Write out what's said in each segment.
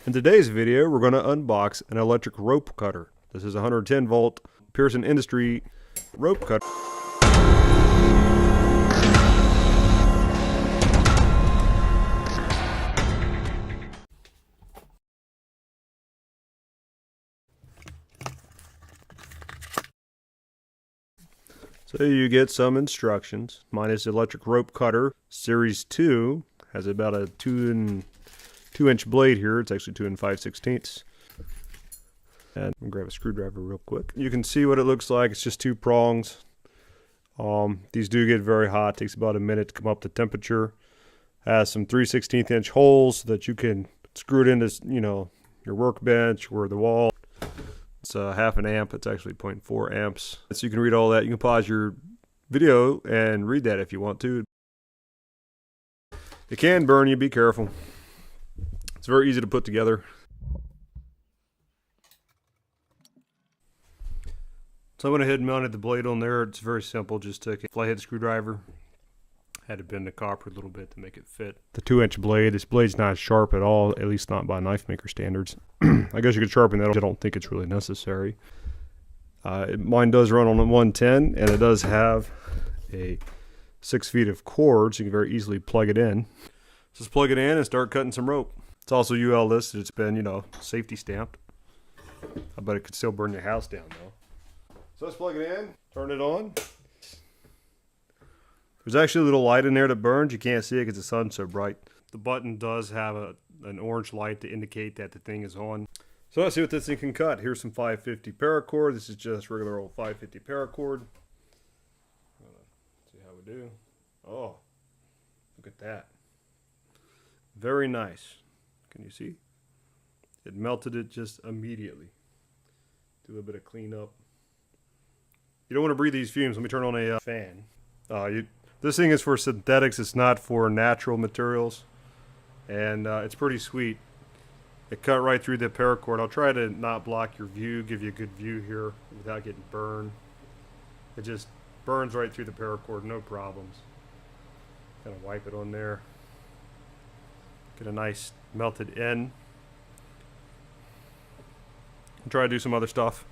In today's video, we're going to unbox an electric rope cutter. This is a 110 volt Pearson Industries rope cutter. So you get some instructions. Mine is electric rope cutter. Series 2 has about a 2-inch blade here. It's actually 2 5/16. And I'm gonna grab a screwdriver real quick. You can see what it looks like. It's just 2 prongs. These do get very hot. It takes about a minute to come up to temperature. Has some 3/16-inch holes that you can screw it into, your workbench or the wall. It's half an amp. It's actually 0.4 amps. So you can read all that. You can pause your video and read that if you want to. It can burn you. Be careful. It's very easy to put together. So I went ahead and mounted the blade on there. It's very simple. Just took a flathead screwdriver. Had to bend the copper a little bit to make it fit. The 2-inch blade. This blade's not sharp at all, at least not by knife maker standards. I guess you could sharpen that. I don't think it's really necessary. Mine does run on a 110, and it does have a 6 feet of cord, so you can very easily plug it in. Just plug it in and start cutting some rope. It's also UL listed. It's been, safety stamped. I bet it could still burn your house down, though. So let's plug it in, turn it on. There's actually a little light in there that burns. You can't see it because the sun's so bright. The button does have an orange light to indicate that the thing is on. So let's see what this thing can cut. Here's some 550 paracord. This is just regular old 550 paracord. See how we do. Oh, look at that. Very nice. Can you see? It melted it just immediately. Do a little bit of cleanup. You don't want to breathe these fumes. Let me turn on a fan. This thing is for synthetics. It's not for natural materials. And it's pretty sweet. It cut right through the paracord. I'll try to not block your view, give you a good view here without getting burned. It just burns right through the paracord, no problems. Kind of wipe it on there. Get a nice melted end. I'll try to do some other stuff.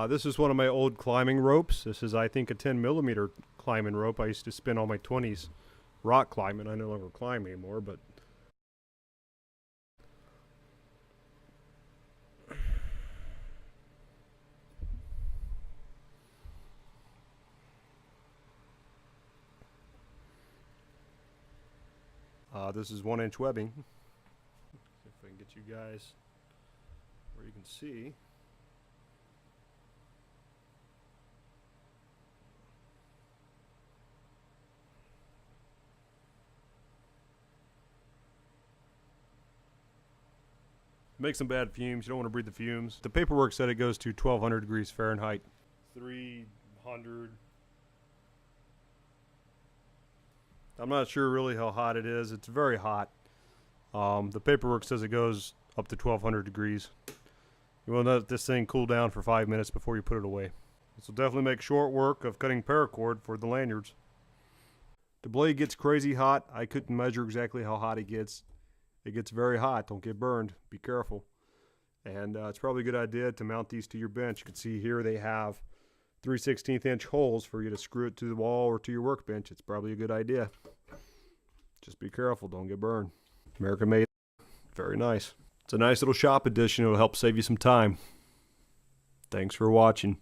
This is one of my old climbing ropes. This is, I think, a 10mm climbing rope. I used to spend all my 20s rock climbing. I no longer climb anymore, but this is 1-inch webbing. If I can get you guys where you can see. Make some bad fumes. You don't want to breathe the fumes. The paperwork said it goes to 1200 degrees Fahrenheit. 300. I'm not sure really how hot it is. It's very hot. The paperwork says it goes up to 1200 degrees. You want to let this thing cool down for 5 minutes before you put it away. This will definitely make short work of cutting paracord for the lanyards. The blade gets crazy hot. I couldn't measure exactly how hot it gets. It gets very hot. Don't get burned. Be careful. And it's probably a good idea to mount these to your bench. You can see here they have 3/16-inch holes for you to screw it to the wall or to your workbench. It's probably a good idea. Just be careful. Don't get burned. American made. Very nice. It's a nice little shop addition. It'll help save you some time. Thanks for watching.